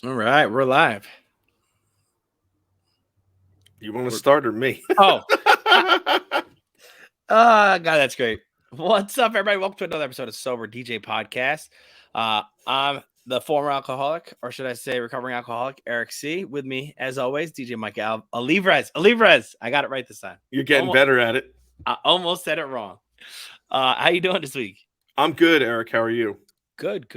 All right, we're live. You want to start or me? Oh, God, that's great. What's up, everybody? Welcome to another episode of Sober DJ Podcast. I'm the former alcoholic, or should I say recovering alcoholic, Eric C. With me, as always, DJ Mike Alivres. I got it right this time. You're getting better at it. I almost said it wrong. How you doing this week? I'm good, Eric. How are you? Good.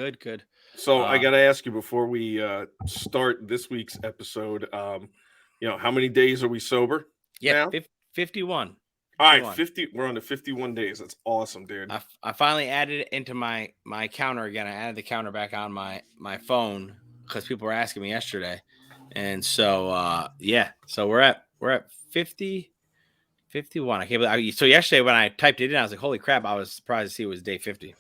So I got to ask you before we start this week's episode, how many days are we sober now? 51. All right, 50. We're on to 51 days. That's awesome, dude. I finally added it into my counter again. I added the counter back on my phone because people were asking me yesterday, and so so we're at 50, 51. I can't believe. So yesterday when I typed it in, I was like, "Holy crap!" I was surprised to see it was day 50.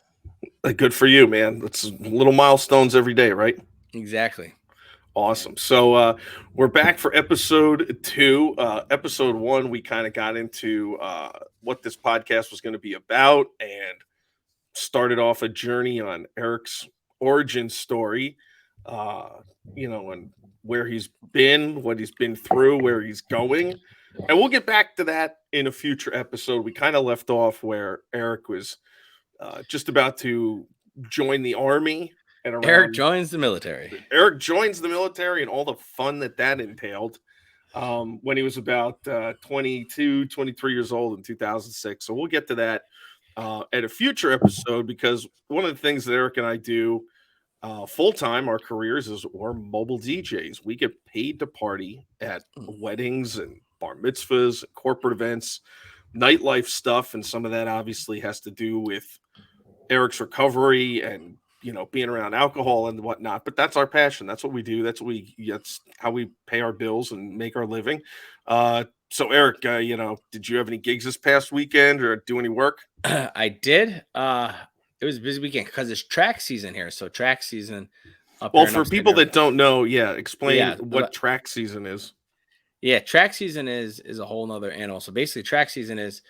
Good for you, man. That's little milestones every day, right? Exactly. Awesome. So we're back for episode 2. Episode 1, we kind of got into what this podcast was going to be about and started off a journey on Eric's origin story, and where he's been, what he's been through, where he's going. And we'll get back to that in a future episode. We kind of left off where Eric was just about to join the army. And Eric joins the military. Eric joins the military and all the fun that entailed when he was about 22, 23 years old in 2006. So we'll get to that at a future episode, because one of the things that Eric and I do full-time, our careers, is we're mobile DJs. We get paid to party at weddings and bar mitzvahs, corporate events, nightlife stuff. And some of that obviously has to do with Eric's recovery and being around alcohol and whatnot, but that's our passion. That's what we do. That's how we pay our bills and make our living. So Eric, did you have any gigs this past weekend or do any work? I did. It was a busy weekend because it's track season here. So track season. Well, for people that don't know, explain what track season is. Yeah, track season is a whole nother animal. So basically, track season is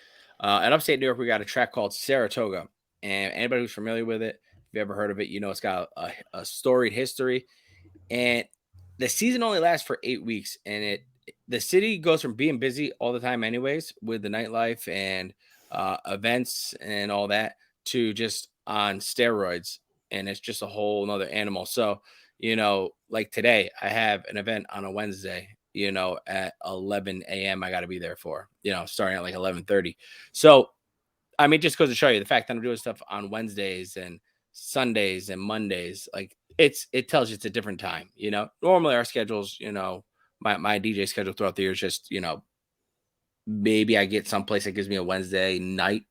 in upstate New York. We got a track called Saratoga, and anybody who's familiar with it, if you ever heard of it, it's got a storied history. And the season only lasts for 8 weeks. And the city goes from being busy all the time anyways with the nightlife and events and all that to just on steroids. And it's just a whole nother animal. So, like today, I have an event on a Wednesday, at 11 a.m. I got to be there for, starting at like 11:30. So, I mean, just goes to show you the fact that I'm doing stuff on Wednesdays and Sundays and Mondays, like it tells you it's a different time. Normally our schedules, my DJ schedule throughout the year is just, maybe I get someplace that gives me a Wednesday night,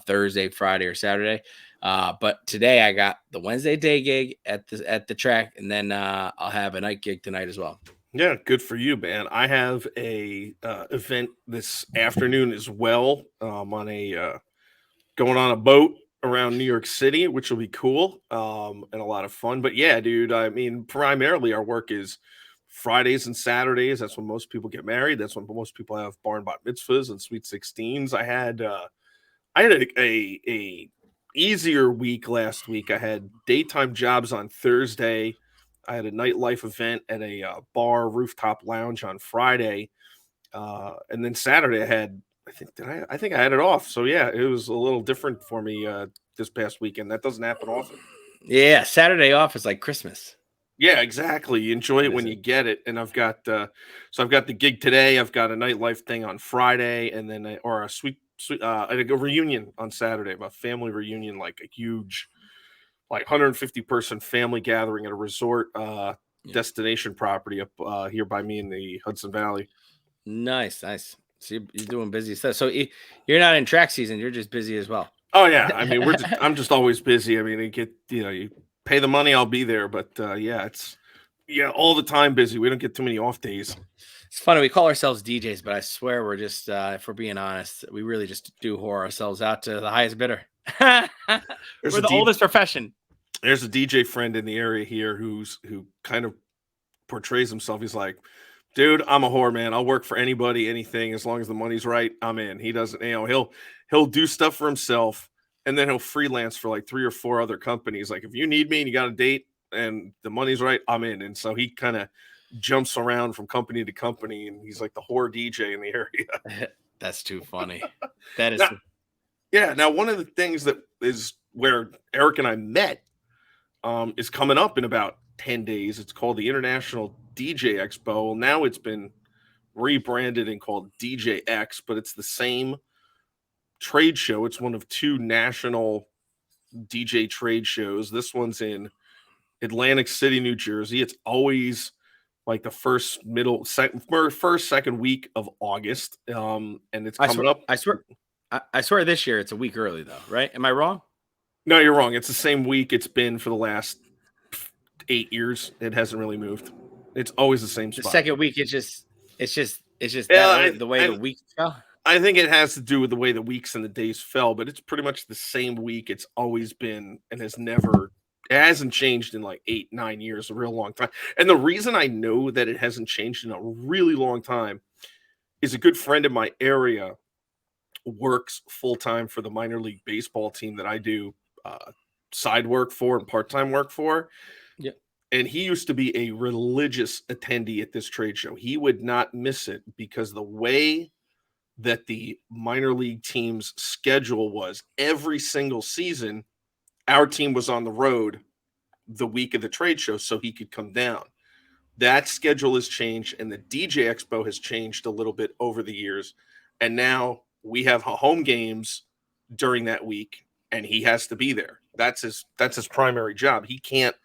Thursday, Friday, or Saturday. But today I got the Wednesday day gig at the track, and then I'll have a night gig tonight as well. Yeah, good for you, man. I have a event this afternoon as well. On a going on a boat around New York City, which will be cool and a lot of fun. But yeah, dude, I mean, primarily our work is Fridays and Saturdays. That's when most people get married. That's when most people have bar and bat mitzvahs and sweet 16s. I had a easier week last week. I had daytime jobs on Thursday. I had a nightlife event at a bar rooftop lounge on Friday, and then Saturday I had. I think I had it off. So yeah, it was a little different for me this past weekend. That doesn't happen often. Yeah, Saturday off is like Christmas. Yeah, exactly. You enjoy it when you get it. And I've got I've got the gig today. I've got a nightlife thing on Friday, and then a reunion on Saturday, a family reunion, like a huge, like 150 person family gathering at a resort destination property up here by me in the Hudson Valley. Nice. So you're doing busy stuff. So you're not in track season. You're just busy as well. Oh yeah. I mean, I'm just always busy. I mean, you pay the money, I'll be there. But it's all the time busy. We don't get too many off days. It's funny. We call ourselves DJs, but I swear we're just, if we're being honest, we really just do whore ourselves out to the highest bidder. We're the oldest profession. There's a DJ friend in the area here who kind of portrays himself. He's like, dude, I'm a whore, man. I'll work for anybody, anything, as long as the money's right. I'm in. He doesn't, he'll do stuff for himself, and then he'll freelance for like 3 or 4 other companies. Like, if you need me and you got a date, and the money's right, I'm in. And so he kind of jumps around from company to company, and he's like the whore DJ in the area. That's too funny. That is. Now, yeah. Now, one of the things that is where Eric and I met is coming up in about 10 days. It's called the International DJ Expo. Now it's been rebranded and called DJX, but it's the same trade show. It's one of two national DJ trade shows. This one's in Atlantic City, New Jersey. It's always like the first second week of August. And it's coming up. I swear this year it's a week early though, right? Am I wrong? No, you're wrong. It's the same week it's been for the last 8 years. It hasn't really moved. It's always the same spot. The second week, it's just the way the week fell. I think it has to do with the way the weeks and the days fell, but it's pretty much the same week it's always been, and it hasn't changed in like 8-9 years, a real long time. And the reason I know that it hasn't changed in a really long time is a good friend in my area works full-time for the minor league baseball team that I do side work for and part-time work for. Yeah. And he used to be a religious attendee at this trade show. He would not miss it because the way that the minor league team's schedule was every single season, our team was on the road the week of the trade show so he could come down. That schedule has changed, and the DJ Expo has changed a little bit over the years. And now we have home games during that week, and he has to be there. That's his primary job. He can't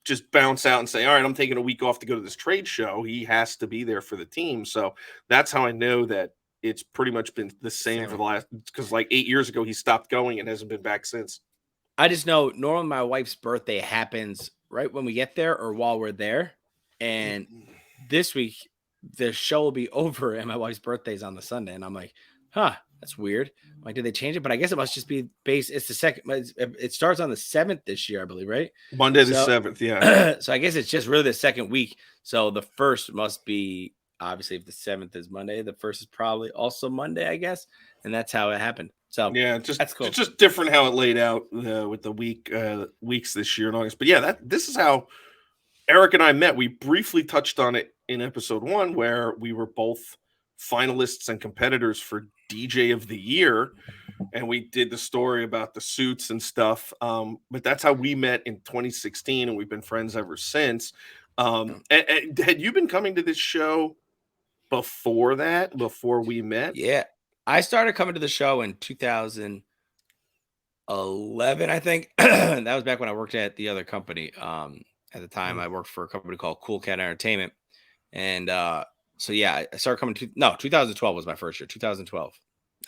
just bounce out and say, all right, I'm taking a week off to go to this trade show. He has to be there for the team. So that's how I know that it's pretty much been the same for the last, because like 8 years ago, he stopped going and hasn't been back since. I just know normally my wife's birthday happens right when we get there or while we're there. And this week, the show will be over and my wife's birthday is on the Sunday. And I'm like, that's weird. I'm like, did they change it? But I guess it must just be based. It's the second. It starts on the 7th this year, I believe, right? Monday the 7th, yeah. So I guess it's just really the second week. So the first must be, obviously, if the 7th is Monday, the first is probably also Monday, I guess. And that's how it happened. So yeah, that's cool. It's just different how it laid out with the weeks this year in August. But yeah, this is how Eric and I met. We briefly touched on it in episode 1, where we were both finalists and competitors for DJ of the Year, and we did the story about the suits and stuff. But that's how we met in 2016, and we've been friends ever since. And had you been coming to this show before we met? Yeah, I started coming to the show in 2011, I think. That was back when I worked at the other company. At the time, I worked for a company called Cool Cat Entertainment. And so, yeah, I started coming 2012 was my first year, 2012.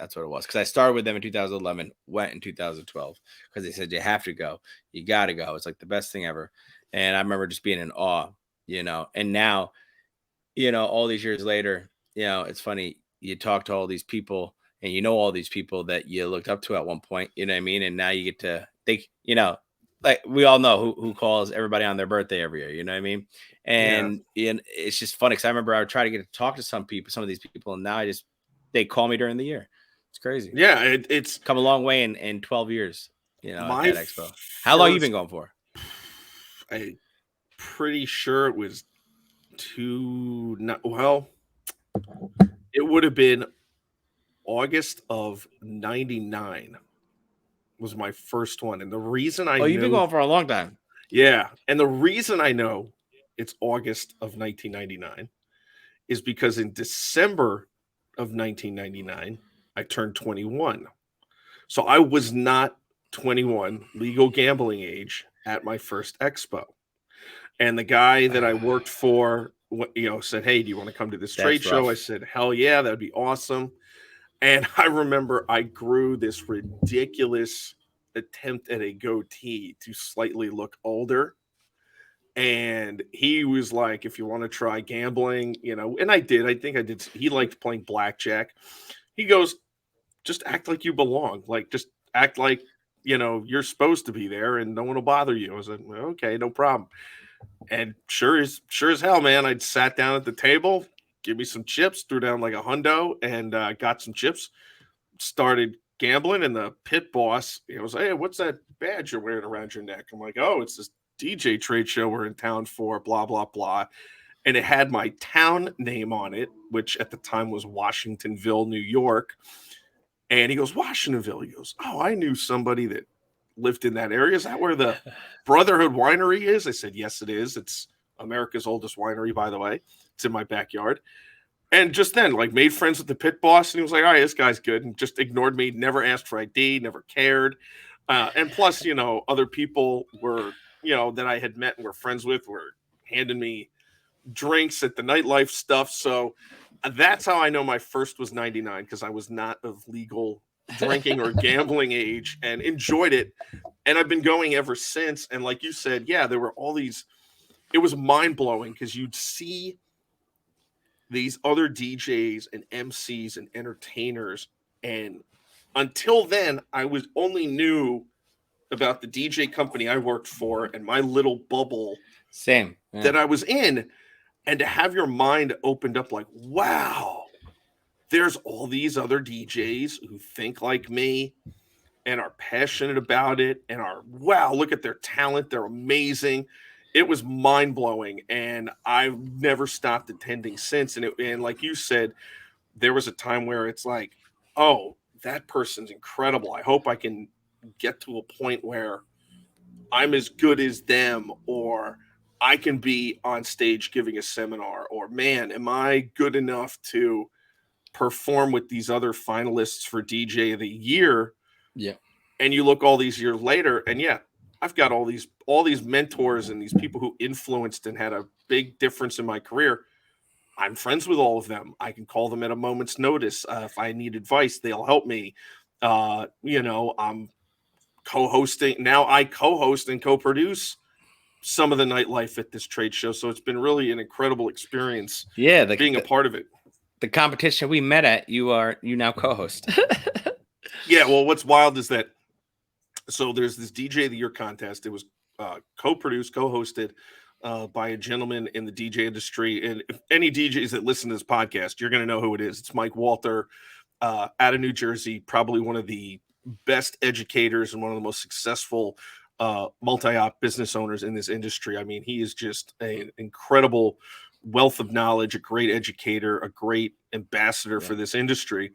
That's what it was. Because I started with them in 2011, went in 2012. Because they said, you have to go. You got to go. It's like the best thing ever. And I remember just being in awe, And now, all these years later, it's funny. You talk to all these people and all these people that you looked up to at one point, you know what I mean? And now you get to think, like we all know who calls everybody on their birthday every year, you know what I mean? And it's just funny because I remember I would try to get to talk to some of these people, and now they call me during the year. It's crazy. Yeah, it's come a long way in 12 years, at that expo. How long you been going for? I'm pretty sure it was it would have been August of 99 was my first one. And the reason you've been going for a long time. Yeah. And the reason I know it's August of 1999 is because in December of 1999, I turned 21. So I was not 21, legal gambling age, at my first expo. And the guy that I worked for, said, hey, do you want to come to this trade show? I said, hell yeah, that'd be awesome. And I remember I grew this ridiculous attempt at a goatee to slightly look older. And he was like, if you want to try gambling, and I did. I think I did. He liked playing blackjack. He goes, just act like you belong. Like, just act like, you're supposed to be there and no one will bother you. I was like, well, okay, no problem. And sure as hell, man, I sat down at the table, give me some chips, threw down like a hundo, and got some chips, started gambling. And the pit boss, was, hey, what's that badge you're wearing around your neck? I'm like, oh, it's this DJ trade show we're in town for, blah, blah, blah. And it had my town name on it, which at the time was Washingtonville, New York. And he goes, Washingtonville. He goes, oh, I knew somebody that lived in that area. Is that where the Brotherhood Winery is? I said, yes, it is. It's America's oldest winery, by the way. It's in my backyard. And just then, like, made friends with the pit boss. And he was like, all right, this guy's good. And just ignored me, never asked for ID, never cared. And plus, you know, other people were, you know, that I had met and were friends with were handing me drinks at the nightlife stuff. So that's how I know my first was 99, because I was not of legal drinking or gambling age and enjoyed it. And I've been going ever since. And like you said, yeah, there were all these, it was mind blowing because you'd see these other DJs and MCs and entertainers. And until then, I was only knew about the DJ company I worked for and my little bubble that I was in. And to have your mind opened up like, wow, there's all these other DJs who think like me and are passionate about it and are, wow, look at their talent. They're amazing. It was mind blowing. And I've never stopped attending since. And like you said, there was a time where it's like, oh, that person's incredible. I hope I can get to a point where I'm as good as them, or I can be on stage giving a seminar, or man, am I good enough to perform with these other finalists for DJ of the year? Yeah. And you look all these years later, and yeah, I've got all these mentors and these people who influenced and had a big difference in my career. I'm friends with all of them. I can call them at a moment's notice. If I need advice, they'll help me. You know, I'm co-hosting now. I co-host and co-produce some of the nightlife at this trade show. So it's been really an incredible experience. Yeah. Being a part of it. The competition we met at, you now co-host. Yeah. Well, what's wild is that, so there's this DJ of the Year contest. It was co-produced, co-hosted by a gentleman in the DJ industry. And if any DJs that listen to this podcast, you're going to know who it is. It's Mike Walter out of New Jersey, probably one of the best educators and one of the most successful multi-op business owners in this industry. I mean, he is just an incredible wealth of knowledge, a great educator, a great ambassador for this industry.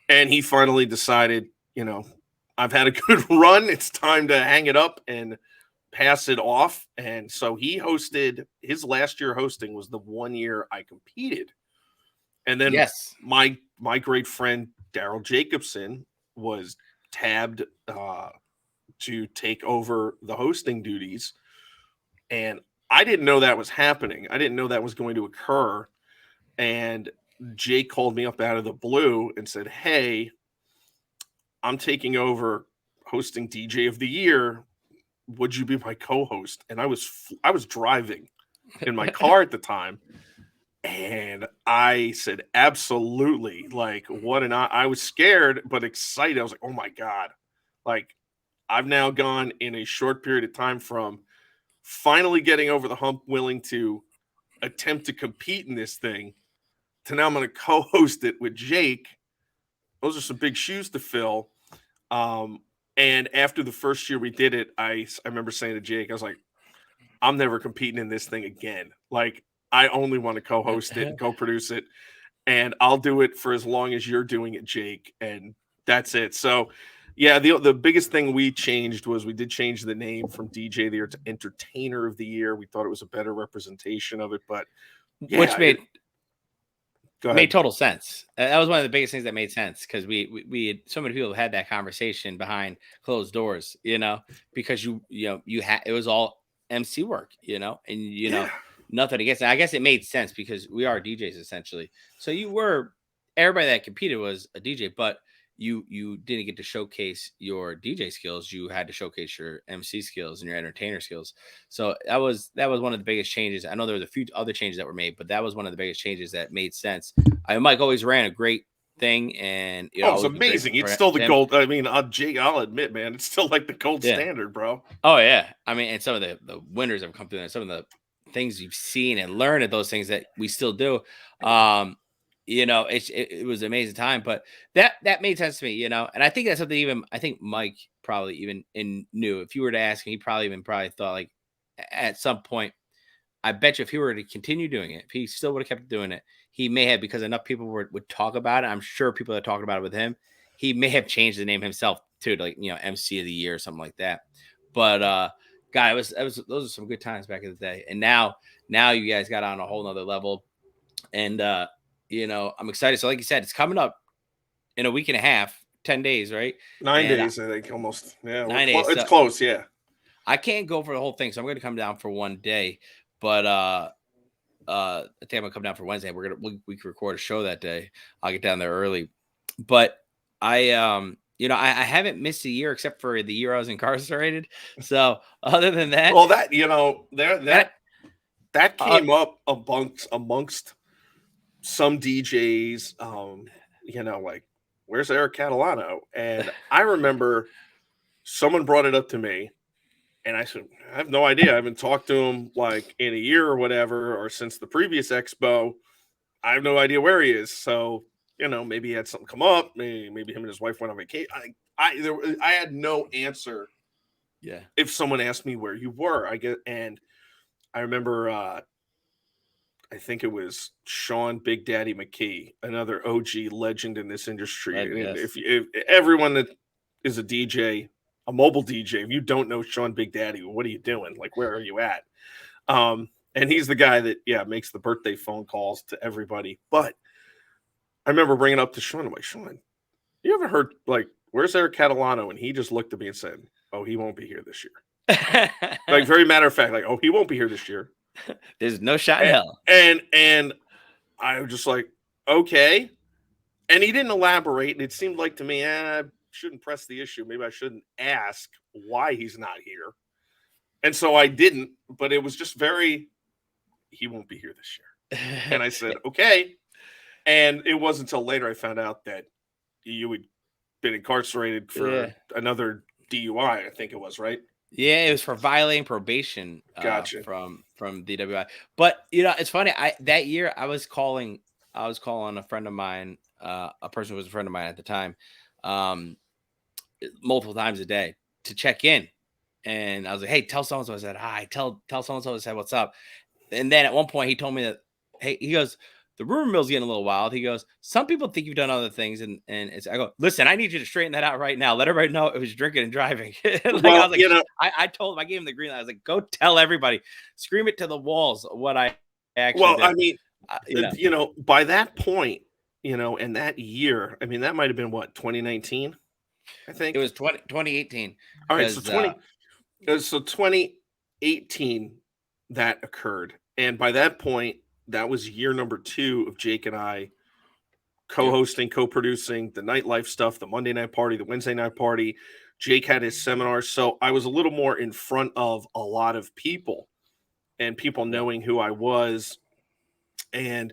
And he finally decided, you know, I've had a good run. It's time to hang it up and pass it off. And so he hosted, his last year hosting was the 1 year I competed. And then my great friend Daryl Jacobson was tabbed to take over the hosting duties. And I didn't know that was happening. I didn't know that was going to occur. And Jake called me up out of the blue and said, hey, I'm taking over hosting DJ of the Year. Would you be my co-host? And I was driving in my car at the time. And I said, absolutely. Like, what an I was scared, but excited. I was like, oh my God. Like, I've now gone in a short period of time from finally getting over the hump, willing to attempt to compete in this thing, to now I'm going to co-host it with Jake. Those are some big shoes to fill. And after the first year we did it, I remember saying to Jake, I was like, I'm never competing in this thing again. Like, I only want to co-host it and co-produce it, and I'll do it for as long as you're doing it, Jake. And that's it. So yeah, the biggest thing we changed was we did change the name from DJ of the Year to Entertainer of the Year. We thought it was a better representation of it, but yeah, which made total sense. That was one of the biggest things that made sense, because we had so many people had that conversation behind closed doors, you know, because it was all MC work, you know, and you know, nothing against it. I guess it made sense because we are DJs essentially. So everybody that competed was a DJ, but you didn't get to showcase your DJ skills. You had to showcase your MC skills and your entertainer skills. So that was one of the biggest changes. I know there was a few other changes that were made, but that was one of the biggest changes that made sense. Mike always ran a great thing, and it's amazing. It's still the gold. I mean, Jake, I'll admit, man, it's still like the gold standard, bro. Oh yeah, I mean, and some of the winners have come through, and some of the things you've seen and learned at those things that we still do. You know, it was an amazing time, but that made sense to me, you know, and I think that's something I think Mike probably even knew. If you were to ask him, he probably thought like, at some point, I bet you if he were to continue doing it, if he still would have kept doing it, he may have, because enough people would talk about it. I'm sure people that talked about it with him, he may have changed the name himself too, to like, MC of the year or something like that. But God, those are some good times back in the day. And now you guys got on a whole nother level. And I'm excited. So like you said, it's coming up in a week and a half, 10 days, right? 9 days, I think, almost. Yeah, 9 days. It's close, yeah. I can't go for the whole thing, so I'm going to come down for one day. But I think I'm gonna come down for Wednesday. We can record a show that day. I'll get down there early. But I I haven't missed a year except for the year I was incarcerated. So other than that, well, that that came up amongst some DJs. Like, where's Eric Catalano? And I remember someone brought it up to me. And I said, I have no idea. I haven't talked to him like in a year or whatever, or since the previous expo. I have no idea where he is. So, maybe he had something come up. Maybe him and his wife went on vacation. I had no answer. Yeah. If someone asked me where you were, and I remember, I think it was Sean Big Daddy McKee, another OG legend in this industry. And if everyone that is a DJ, a mobile DJ, if you don't know Sean Big Daddy, what are you doing? Like, where are you at? And he's the guy that, makes the birthday phone calls to everybody. But I remember bringing up to Sean. I'm like, Sean, you ever heard, like, where's Eric Catalano? And he just looked at me and said, oh, he won't be here this year. Like, very matter of fact, like, oh, he won't be here this year. There's no shot in hell. And I was just like, okay. And he didn't elaborate. And it seemed like to me, I shouldn't press the issue. Maybe I shouldn't ask why he's not here. And so I didn't, but it was just he won't be here this year. And I said, okay. And it wasn't until later I found out that you had been incarcerated for another DUI, I think it was, right? Yeah, it was for violating probation. Gotcha. From DWI. But it's funny. That year I was calling a friend of mine, a person who was a friend of mine at the time, multiple times a day to check in. And I was like, hey, tell so-and-so I said hi. Tell so-and-so I said what's up. And then at one point he told me that, hey, he goes, the rumor mill's getting a little wild. He goes, some people think you've done other things. And I go, listen, I need you to straighten that out right now. Let everybody know it was drinking and driving. I was like, I told him, I gave him the green light. I was like, go tell everybody, scream it to the walls what I actually did. I mean, by that point, and that year, I mean, that might have been what, 2019, I think? It was 2018. All right, so 2018 that occurred. And by that point, that was year number 2 of Jake and I co-hosting, co-producing the nightlife stuff, the Monday night party, the Wednesday night party. Jake had his seminars. So I was a little more in front of a lot of people and people knowing who I was. And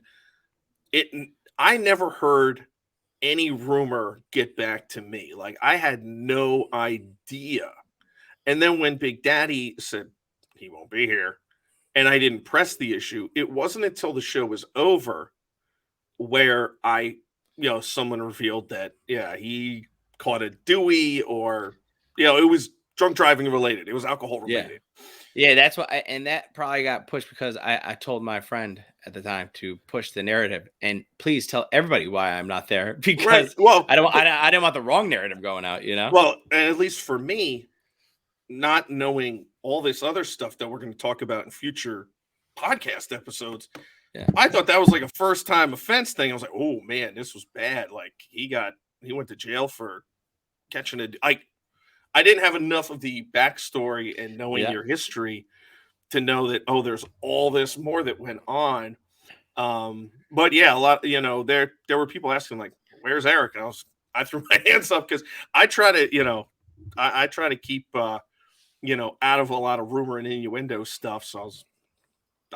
I never heard any rumor get back to me. Like, I had no idea. And then when Big Daddy said he won't be here, and I didn't press the issue, it wasn't until the show was over where someone revealed that, he caught a Dewey, or, it was drunk driving related. It was alcohol related. Yeah, that's what, and that probably got pushed because I told my friend at the time to push the narrative and please tell everybody why I'm not there, because right. Well, I didn't want the wrong narrative going out, Well, at least for me, not knowing all this other stuff that we're going to talk about in future podcast episodes, I thought that was like a first time offense thing. I was like, oh man, this was bad. Like, he went to jail for catching I didn't have enough of the backstory and knowing your history to know that, there's all this more that went on. But a lot, there were people asking like, where's Eric? And I threw my hands up because I try to, I try to keep, out of a lot of rumor and innuendo stuff. So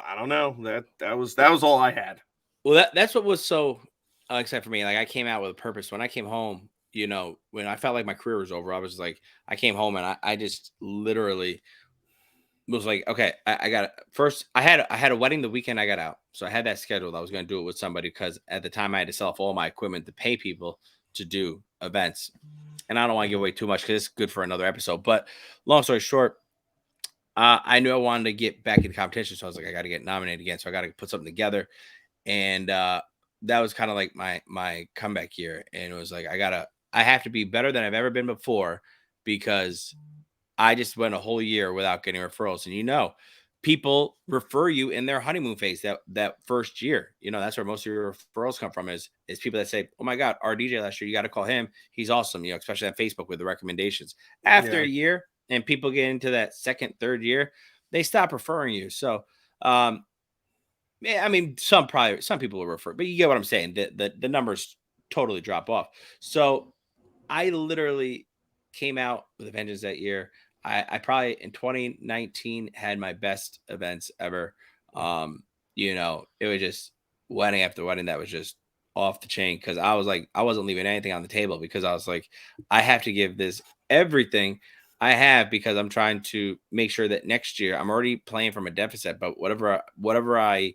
I don't know, that was all I had. Well, that's what was so exciting for me. Like, I came out with a purpose. When I came home, when I felt like my career was over, I was like, I came home and I just literally was like, okay, I got it. First, I had a wedding the weekend I got out. So I had that scheduled. I was going to do it with somebody because at the time I had to sell off all my equipment to pay people to do events. And I don't want to give away too much because it's good for another episode. But long story short, I knew I wanted to get back into competition, so I was like, I got to get nominated again. So I got to put something together, and that was kind of like my comeback year. And it was like I have to be better than I've ever been before, because I just went a whole year without getting referrals. And people refer you in their honeymoon phase, that first year. That's where most of your referrals come from, is people that say, "Oh my God, our DJ last year, you got to call him. He's awesome." Especially on Facebook with the recommendations. After Yeah. a year, and people get into that second, third year, they stop referring you. So, yeah, I mean, some people will refer, but you get what I'm saying. The numbers totally drop off. So I literally came out with a vengeance that year. I probably in 2019 had my best events ever. It was just wedding after wedding that was just off the chain, because I was like, I wasn't leaving anything on the table, because I was like, I have to give this everything I have, because I'm trying to make sure that next year I'm already playing from a deficit, but whatever I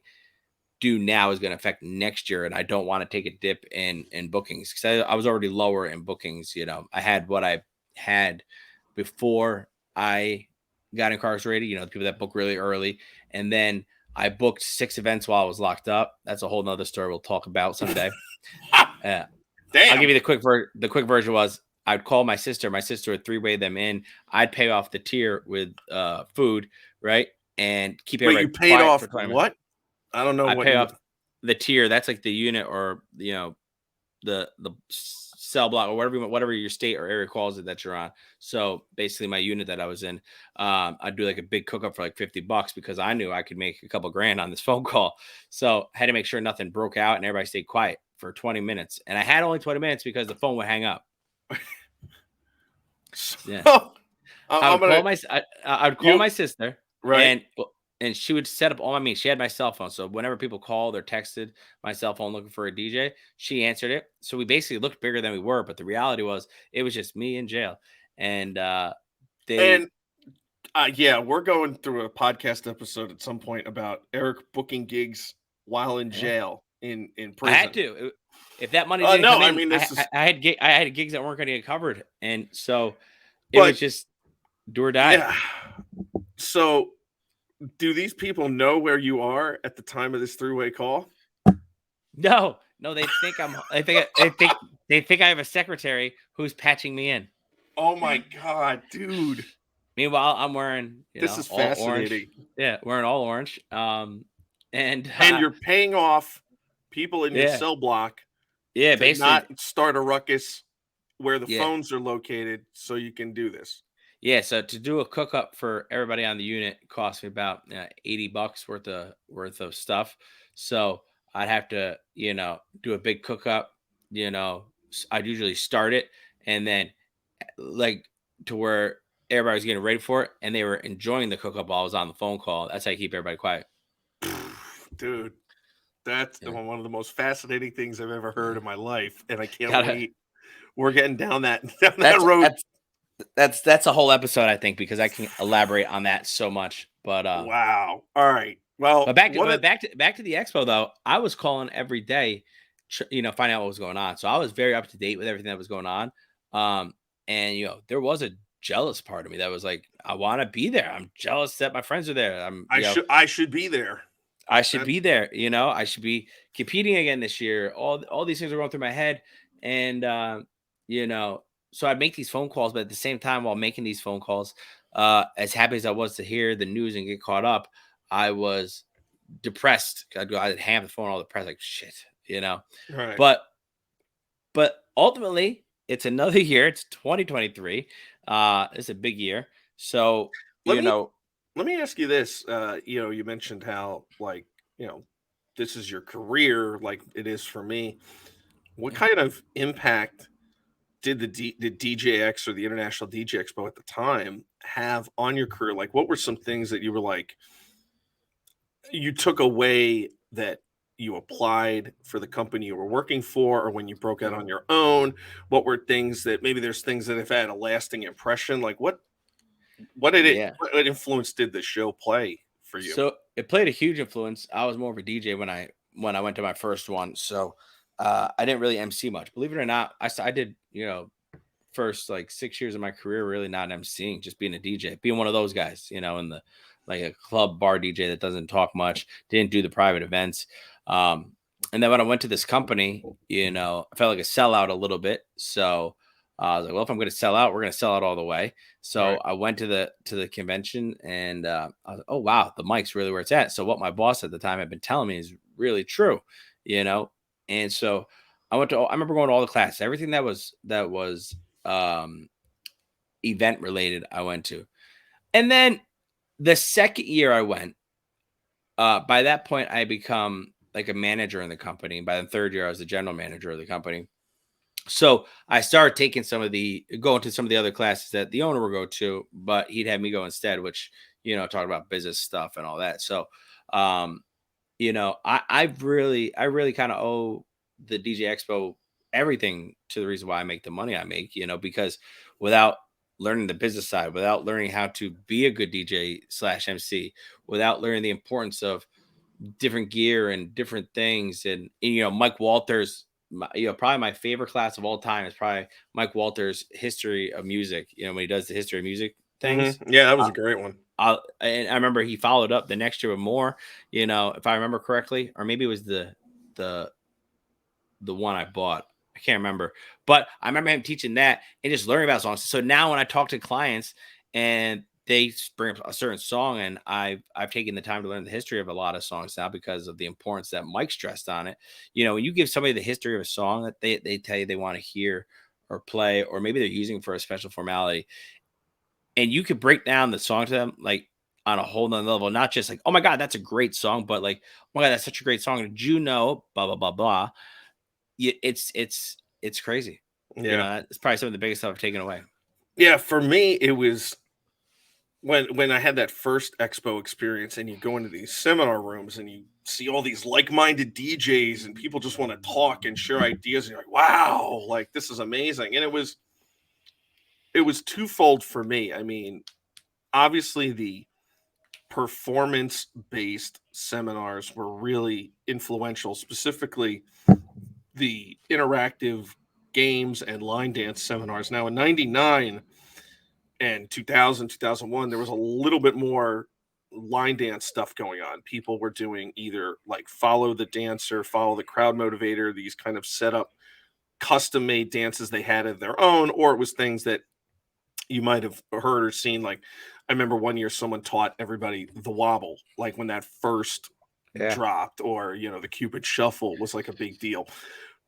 do now is going to affect next year, and I don't want to take a dip in bookings, because I was already lower in bookings. I had what I had before I got incarcerated. The people that book really early, and then I booked 6 events while I was locked up. That's a whole nother story we'll talk about someday. I'll Damn. give you the quick version was, I'd call my sister would 3-way them in. I'd pay off the tier with food, right, and keep Wait, you everybody paid quiet off for 20 minutes. what? I don't know I what pay you. off the tier. That's like the unit, or the cell block, or whatever your state or area calls it that you're on. So basically, my unit that I was in, I'd do like a big cook up for like $50, because I knew I could make a couple grand on this phone call. So I had to make sure nothing broke out and everybody stayed quiet for 20 minutes. And I had only 20 minutes because the phone would hang up. Yeah. I would call my sister, right. and she would set up all my meetings. She had my cell phone, so whenever people called or texted my cell phone looking for a DJ, she answered it. So we basically looked bigger than we were, but the reality was it was just me in jail. And they And yeah, we're going through a podcast episode at some point about Eric booking gigs while in yeah, jail in I had prison. to. If that money didn't No, come I in, mean this is. I had gigs that weren't going to get covered, and so it was But just do or die. yeah, so do these people know where you are at the time of this 3-way call? No, they think they think I have a secretary who's patching me in. Oh my god, dude, Meanwhile, I'm wearing, this is all orange. fascinating. Yeah, wearing all orange. And And you're paying off people in your yeah, cell block yeah, to basically, not start a ruckus where the yeah, phones are located, so you can do this. yeah. So to do a cook up for everybody on the unit cost me about $80 worth of stuff. So I'd have to, do a big cook up. I'd usually start it, and then like to where everybody was getting ready for it, and they were enjoying the cook up while I was on the phone call. That's how you keep everybody quiet. Dude, that's Yeah. one of the most fascinating things I've ever heard in my life, and I can't Gotta wait. We're getting down that that's road. that's a whole episode, I think, because I can elaborate on that so much. But Wow. All right. Well, back to the expo though. I was calling every day, finding out what was going on. So I was very up to date with everything that was going on. And there was a jealous part of me that was like, I want to be there. I'm jealous that my friends are there. I should be there. I should be there. I should be competing again this year. All these things are going through my head, and so I'd make these phone calls, but at the same time, while making these phone calls, as happy as I was to hear the news and get caught up, I was depressed. I'd hang up the phone all depressed, like shit, Right. But ultimately, it's another year. It's 2023. It's a big year. So Let me ask you this. You mentioned how this is your career, like it is for me. What kind of impact did the DJX or the International DJ Expo at the time have on your career? Like, what were some things that you were like, you took away that you applied for the company you were working for, or when you broke out on your own? What were things that maybe there's things that have had a lasting impression? Like what yeah. what influence did the show play for you? So it played a huge influence. I was more of a DJ when I went to my first one. So I didn't really MC much. Believe it or not, I did first like 6 years of my career really not emceeing, just being a DJ, being one of those guys, in the like a club bar DJ that doesn't talk much, didn't do the private events. And then when I went to this company, I felt like a sellout a little bit. So I was like, well, if I'm going to sell out, we're going to sell out all the way. So Right. I went to the convention, and I was like, oh wow, the mic's really where it's at. So what my boss at the time had been telling me is really true, you know. And so I remember going to all the classes, everything that was um, event related. I went to, and then the second year I went, by that point I had become like a manager in the company. By the third year, I was the general manager of the company. So I started going to some of the other classes that the owner would go to, but he'd have me go instead, which, talk about business stuff and all that. So, um, I really kind of owe the DJ Expo everything to the reason why I make the money I make, because without learning the business side, without learning how to be a good DJ slash MC, without learning the importance of different gear and different things. And Mike Walters, probably my favorite class of all time is probably Mike Walters' history of music. When he does the history of music things. Yeah, that was a great one. And I remember he followed up the next year with more, if I remember correctly, or maybe it was the the one I bought. I can't remember, but I remember him teaching that and just learning about songs. So now when I talk to clients and they bring up a certain song, and I've taken the time to learn the history of a lot of songs now because of the importance that Mike stressed on it. When you give somebody the history of a song that they tell you they want to hear or play, or maybe they're using for a special formality, and you could break down the song to them like on a whole nother level, not just like, oh my God, that's a great song, but like, oh my God, that's such a great song. Did you know, blah, blah, blah, blah. It's crazy. Yeah. It's probably some of the biggest stuff I've taken away. Yeah, for me, it was when I had that first expo experience, and you go into these seminar rooms and you see all these like-minded DJs and people just want to talk and share ideas, and you're like, wow, like this is amazing. And it was twofold for me. I mean, obviously the performance-based seminars were really influential, specifically the interactive games and line dance seminars. Now in 99 and 2000, 2001, there was a little bit more line dance stuff going on. People were doing either like follow the dancer, follow the crowd motivator, these kind of set up custom made dances they had of their own, or it was things that you might have heard or seen. Like I remember one year someone taught everybody the wobble, like when that first Yeah. dropped, or the Cupid shuffle was like a big deal.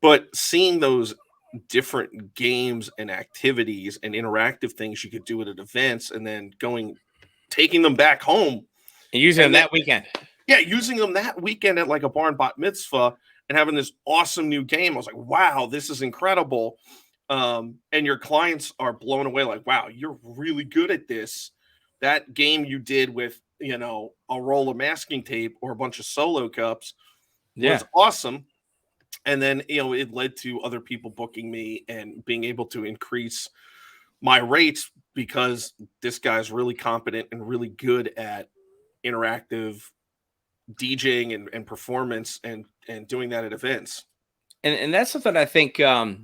But seeing those different games and activities and interactive things you could do at events, and then taking them back home And using them and then that weekend. yeah, using them that weekend at like a barn bat mitzvah and having this awesome new game. I was like, wow, this is incredible. And your clients are blown away, like, wow, you're really good at this. That game you did with a roll of masking tape or a bunch of solo cups was Yeah. awesome. And then it led to other people booking me and being able to increase my rates because this guy's really competent and really good at interactive DJing and performance and doing that at events. And that's something I think, for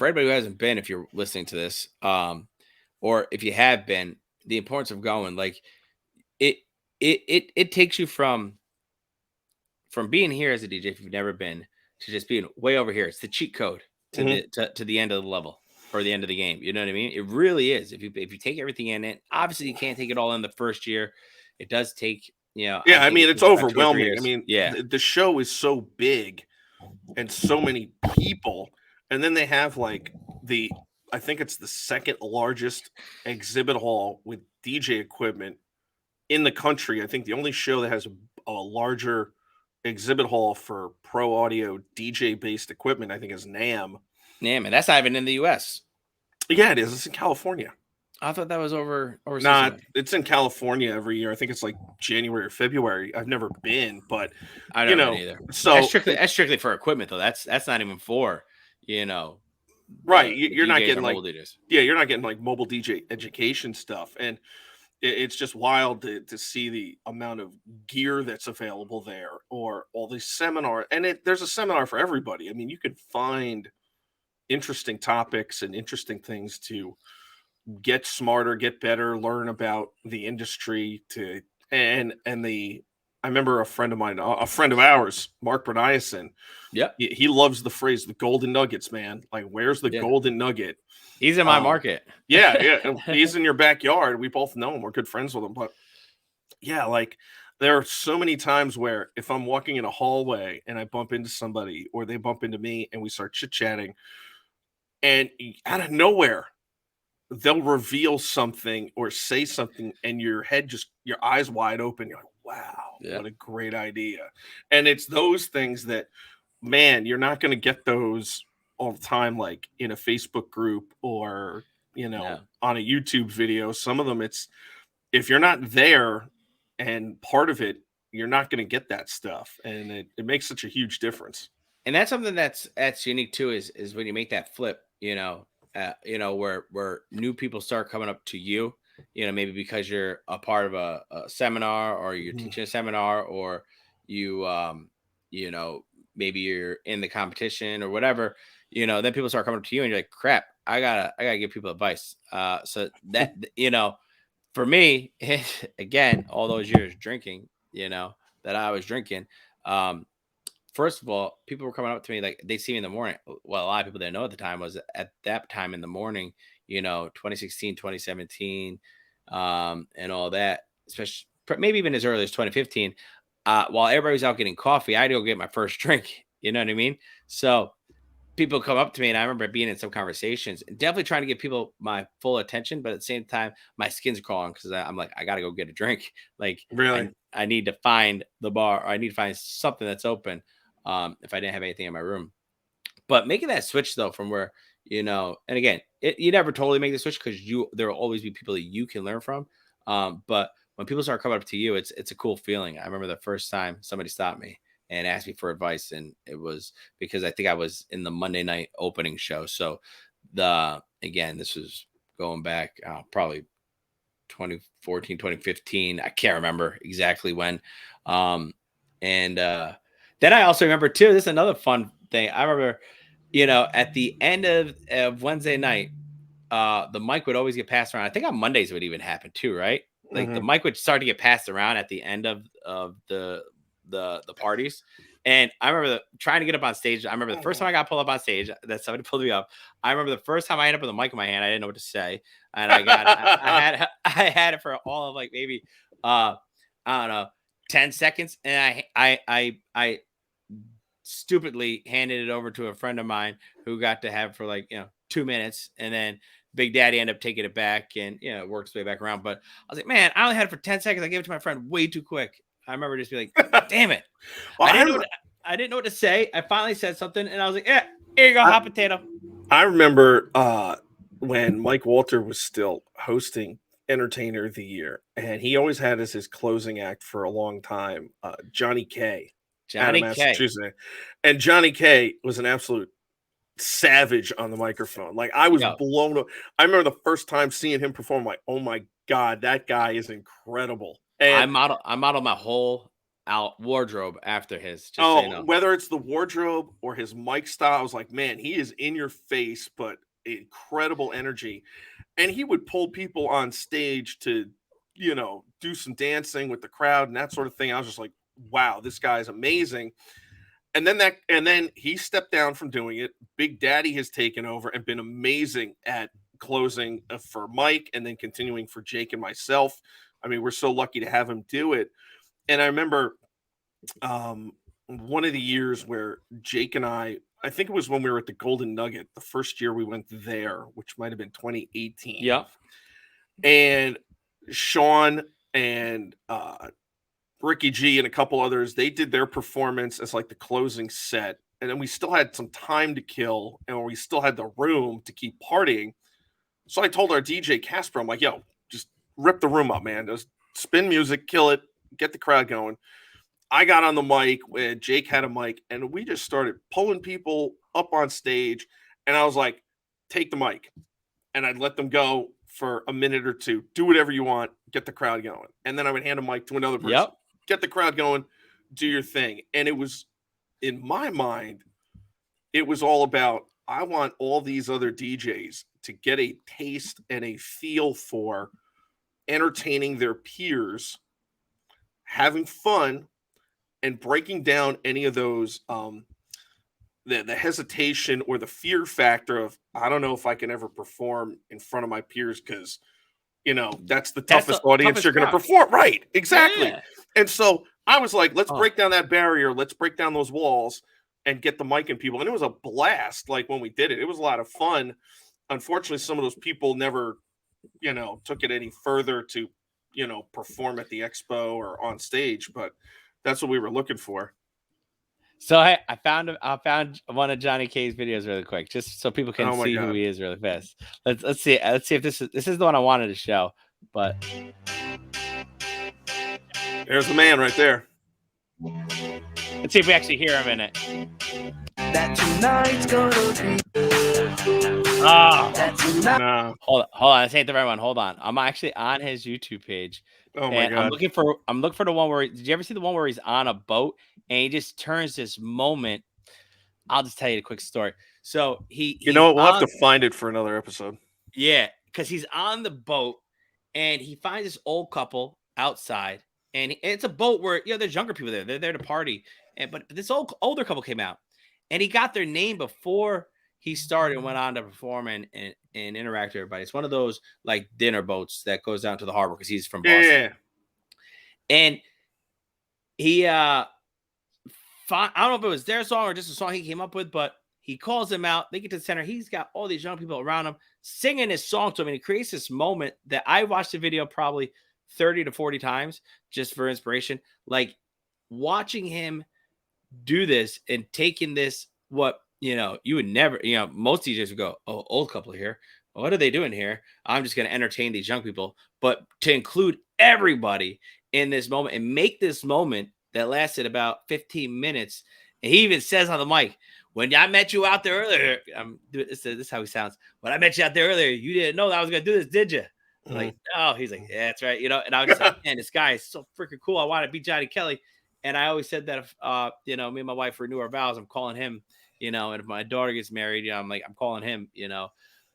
everybody who hasn't been, if you're listening to this, or if you have been, the importance of going, like it it takes you from being here as a DJ, if you've never been, to just being way over here. It's the cheat code to Mhm. the end of the level or the end of the game. You know what I mean? It really is. If you take everything in it, obviously you can't take it all in the first year. It does take, I Yeah, I think mean, it it's takes about 2 or 3 overwhelming. I years. mean, Yeah. the show is so big and so many people, and then they have like I think it's the second largest exhibit hall with DJ equipment in the country. I think the only show that has a larger exhibit hall for pro audio DJ based equipment, I think, is NAM. Yeah, man. That's not even in the US. Yeah, it is. It's in California. I thought that was overseas Nah, somewhere. it's in California every year. I think it's like January or February. I've never been, but I've you never been know, either. That's so strictly that's strictly for equipment though. That's not even for, you know, right, the you're not DJs or getting mobile like DJs. yeah, you're not getting like mobile DJ education stuff, and it's just wild to see the amount of gear that's available there, or all these seminar. And there's a seminar for everybody. I mean, you can find interesting topics and interesting things to get smarter, get better, learn about the industry and the I remember a friend of mine, a friend of ours, Mark Berniason, Yep. he loves the phrase the golden nuggets, man. Like, where's the Yeah. golden nugget? He's in my market. Yeah. He's in your backyard. We both know him. We're good friends with him. But yeah, like there are so many times where if I'm walking in a hallway and I bump into somebody or they bump into me and we start chit-chatting, and out of nowhere they'll reveal something or say something and your eyes wide open. You're like, wow, Yeah. what a great idea. And it's those things that, man, you're not going to get those all the time, like in a Facebook group or, Yeah. on a YouTube video. Some of them, it's if you're not there and part of it, you're not going to get that stuff. And it makes such a huge difference. And that's something that's unique too, is when you make that flip, where new people start coming up to you, maybe because you're a part of a seminar, or you're Mhm. teaching a seminar, or you you know maybe you're in the competition or whatever. Then people start coming up to you and you're like, crap, I gotta give people advice. So that, for me, again, all those years drinking, that I was drinking, um first of all, people were coming up to me, like, they see me in the morning. Well, a lot of people didn't know at the time was at that time in the morning, 2016, 2017, and all that, especially maybe even as early as 2015. While everybody was out getting coffee, I had to go get my first drink. You know what I mean? So people come up to me, and I remember being in some conversations and definitely trying to give people my full attention, but at the same time, my skin's crawling because I'm like, I gotta go get a drink. Like, Really? I need to find the bar, or I need to find something that's open. If I didn't have anything in my room. But making that switch though, from where, and again, you never totally make the switch, because there will always be people that you can learn from. But when people start coming up to you, it's a cool feeling. I remember the first time somebody stopped me and asked me for advice, and it was because I think I was in the Monday night opening show. So this was going back, probably 2014, 2015. I can't remember exactly when. And Then I also remember too, this is another fun thing. I remember, at the end of Wednesday night, the mic would always get passed around. I think on Mondays it would even happen too, right? Like the Mhm. mic would start to get passed around at the end of the parties. And I remember trying to get up on stage. I remember the first time I got pulled up on stage, that somebody pulled me up. I remember the first time I ended up with a mic in my hand, I didn't know what to say, and I had I had it for all of like maybe I don't know, 10 seconds, and I stupidly handed it over to a friend of mine who got to have for like 2 minutes, and then Big Daddy ended up taking it back, and it works way back around. But I was like, man, I only had it for 10 seconds. I gave it to my friend way too quick. I remember just being like, damn it. Well, I didn't know what to say. I finally said something, and I was like, yeah, here you go, hot potato. I remember when Mike Walter was still hosting Entertainer of the Year, and he always had as his closing act for a long time, Johnny K out of Johnny K. Massachusetts. And Johnny K was an absolute savage on the microphone. Like, I was Yo, blown up. I remember the first time seeing him perform, like, oh my God, that guy is incredible. And I modeled my whole out wardrobe after his, just so you oh, know. whether it's the wardrobe or his mic style, I was like, man, he is in your face, but incredible energy. And he would pull people on stage to, do some dancing with the crowd and that sort of thing. I was just like, wow, this guy's amazing. And then he stepped down from doing it. Big Daddy has taken over and been amazing at closing for Mike and then continuing for Jake and myself. I mean, we're so lucky to have him do it. And I remember um one of the years where Jake and I think it was when we were at the Golden Nugget, the first year we went there, which might have been 2018. Yep. And Sean and Ricky G and a couple others, they did their performance as like the closing set. And then we still had some time to kill and we still had the room to keep partying. So I told our DJ Casper, I'm like, yo, just rip the room up, man. Just spin music, kill it, get the crowd going. I got on the mic where Jake had a mic, and we just started pulling people up on stage. And I was like, take the mic. And I'd let them go for a minute or two. Do whatever you want, get the crowd going. And then I would hand a mic to another person, Yep. get the crowd going, do your thing. And it was, in my mind, it was all about I want all these other DJs to get a taste and a feel for entertaining their peers, having fun, and breaking down any of those the hesitation or the fear factor of I don't know if I can ever perform in front of my peers because that's the That's toughest the audience toughest you're going to crowd. perform. Right, exactly. Yeah. And so I was like, let's Oh. break down that barrier, let's break down those walls and get the mic in people. And it was a blast. Like when we did it, it was a lot of fun. Unfortunately, some of those people never took it any further to perform at the expo or on stage, but that's what we were looking for. So I found one of Johnny K's videos really quick, just so people can see who he is really fast. Let's see if this is the one I wanted to show. But there's the man right there. Let's see if we actually hear him in it. That tonight's gonna be. No. Hold on, this ain't the right one. Hold on, I'm actually on his YouTube page. Oh my God. I'm looking for the one where did you ever see the one where he's on a boat and he just turns this moment? I'll just tell you a quick story. So we'll have to find it for another episode. Yeah, because he's on the boat and he finds this old couple outside, and it's a boat where there's younger people there. They're there to party, but this older couple came out, and he got their name before he started and went on to perform and interact with everybody. It's one of those like dinner boats that goes down to the harbor because he's from Boston. Yeah. And he I don't know if it was their song or just a song he came up with, but he calls them out. They get to the center. He's got all these young people around him singing his song to him. And he creates this moment that I watched the video probably 30 to 40 times just for inspiration. Like watching him do this and taking this, what, you would never, most DJs would go, oh, old couple here. What are they doing here? I'm just going to entertain these young people. But to include everybody in this moment and make this moment that lasted about 15 minutes. And he even says on the mic, when I met you out there earlier, this is how he sounds. When I met you out there earlier, you didn't know that I was going to do this, did you? Like, oh, he's like, yeah, that's right. And I was just like, man, this guy is so freaking cool. I want to be Johnny Kelly. And I always said that if, me and my wife renew our vows, I'm calling him, and if my daughter gets married, I'm calling him,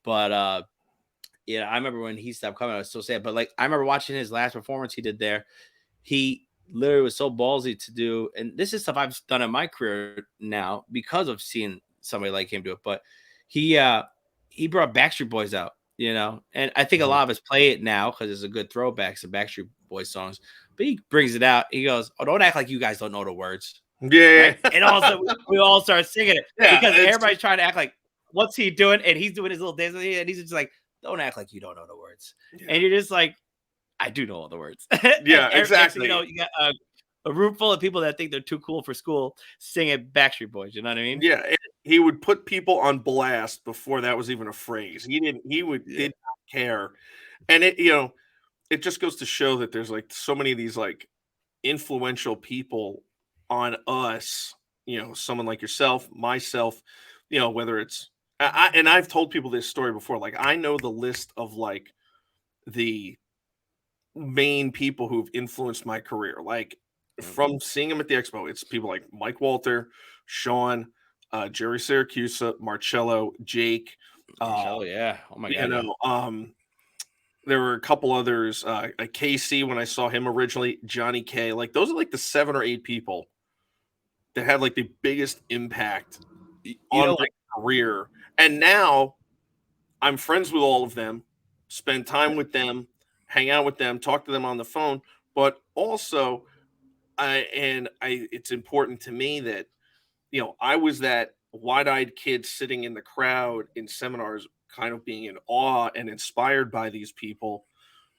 but, I remember when he stopped coming, I was so sad, but like, I remember watching his last performance he did there. He literally was so ballsy to do, and this is stuff I've done in my career now because of seeing somebody like him do it. But he brought Backstreet Boys out, and I think a lot of us play it now because it's a good throwback to Backstreet Boys songs. But he brings it out. He goes, "Oh, don't act like you guys don't know the words." Yeah, right? And also we all start singing it because everybody's trying to act like what's he doing, and he's doing his little dance, and he's just like, "Don't act like you don't know the words," and you're just like, I do know all the words. Yeah, exactly. You got a room full of people that think they're too cool for school singing Backstreet Boys. You know what I mean? Yeah, he would put people on blast before that was even a phrase. He did not care, and it just goes to show that there's like so many of these like influential people on us. Someone like yourself, myself. Whether it's and I've told people this story before. Like I know the list of like the main people who've influenced my career. Like from seeing them at the expo, it's people like Mike Walter, Sean, Jerry Syracuse, Marcello, Jake. Yeah. Oh my God. There were a couple others. Casey, when I saw him originally, Johnny K. Like those are like the 7 or 8 people that had like the biggest impact on my career. And now I'm friends with all of them, spend time with them, hang out with them, talk to them on the phone, but also it's important to me that I was that wide-eyed kid sitting in the crowd in seminars kind of being in awe and inspired by these people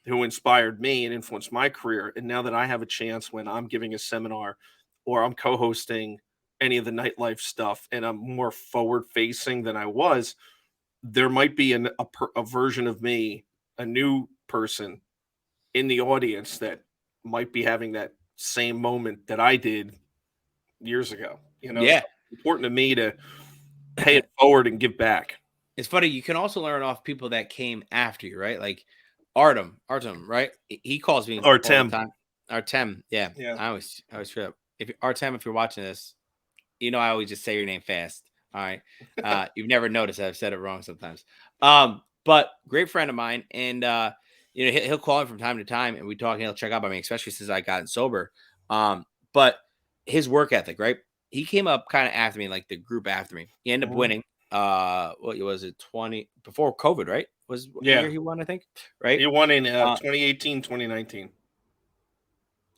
who inspired me and influenced my career. And now that I have a chance when I'm giving a seminar or I'm co-hosting any of the nightlife stuff and I'm more forward facing than I was, there might be a version of me, a new person in the audience that might be having that same moment that I did years ago. Yeah. So it's important to me to pay it forward and give back. It's funny. You can also learn off people that came after you, right? Like Artem, right? He calls me Artem. all the time. Artem. Yeah. I always feel if Artem, if you're watching this, I always just say your name fast. All right. You've never noticed I've said it wrong sometimes. But great friend of mine, and he'll call me from time to time, and we talk, and he'll check up on me, especially since I gotten sober. But his work ethic, right? He came up kind of after me, like the group after me. He ended up winning. What was it? 20 before COVID, right? Was the year he won, I think. Right. He won in 2018, 2019.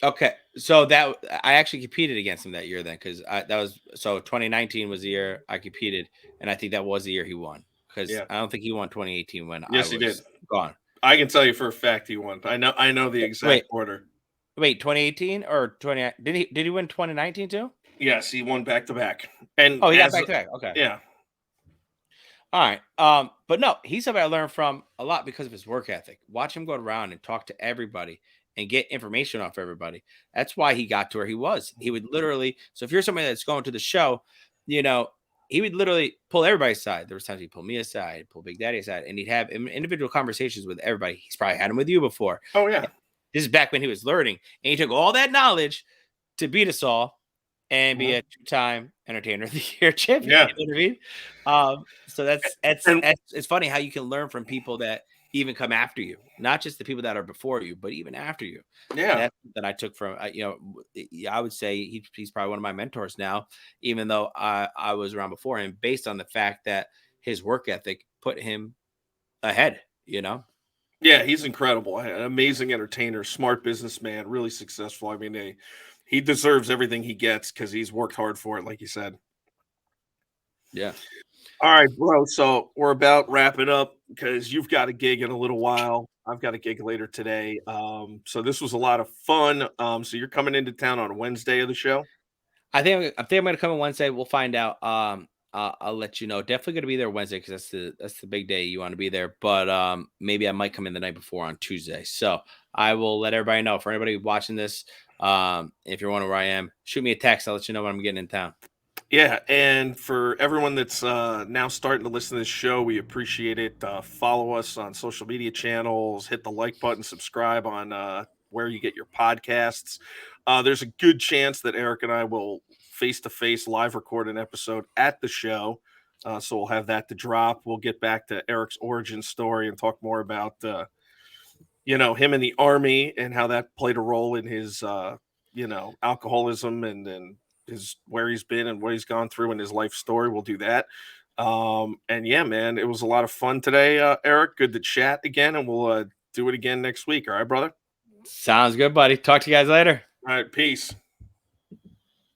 Okay, so that I actually competed against him that year then, because that was 2019 was the year I competed, and I think that was the year he won, because I don't think he won 2018 when Yes, I he did. was gone. I can tell you for a fact he won. I know the exact order. Wait, 2018 or 20? Did he win 2019 too? Yes, he won back to back. And he got back to back. Okay. Yeah. All right. But no, he's somebody I learned from a lot because of his work ethic. Watch him go around and talk to everybody and get information off everybody. That's why he got to where he was. He would literally, so if you're somebody that's going to the show, he would literally pull everybody aside. There was times he'd pull me aside, pull Big Daddy aside, and he'd have individual conversations with everybody. He's probably had them with you before. Oh, yeah. This is back when he was learning, and he took all that knowledge to beat us all and be a two-time Entertainer of the Year champion. Yeah. You know what I mean? So it's funny how you can learn from people that even come after you, not just the people that are before you, but even after you. Yeah. That's that I took from, I would say he's probably one of my mentors now, even though I was around before him, based on the fact that his work ethic put him ahead, Yeah, he's incredible. An amazing entertainer, smart businessman, really successful. I mean, he deserves everything he gets because he's worked hard for it, like you said. Yeah. All right, bro. So we're about wrapping up because you've got a gig in a little while. I've got a gig later today. So this was a lot of fun. So you're coming into town on Wednesday of the show? I think I'm going to come on Wednesday. We'll find out. I'll let you know. Definitely going to be there Wednesday because that's the big day you want to be there. But maybe I might come in the night before on Tuesday. So I will let everybody know. For anybody watching this, if you're wondering where I am, shoot me a text. I'll let you know when I'm getting in town. Yeah, and for everyone that's now starting to listen to this show, we appreciate it. Follow us on social media channels, hit the like button, subscribe on where you get your podcasts. There's a good chance that Eric and I will face-to-face live record an episode at the show. So we'll have that to drop. We'll get back to Eric's origin story and talk more about, him in the Army and how that played a role in his, alcoholism and where he's been and what he's gone through in his life story. We'll do that. And yeah, man, it was a lot of fun today, Eric. Good to chat again, and we'll do it again next week. All right, brother? Sounds good, buddy. Talk to you guys later. All right, peace.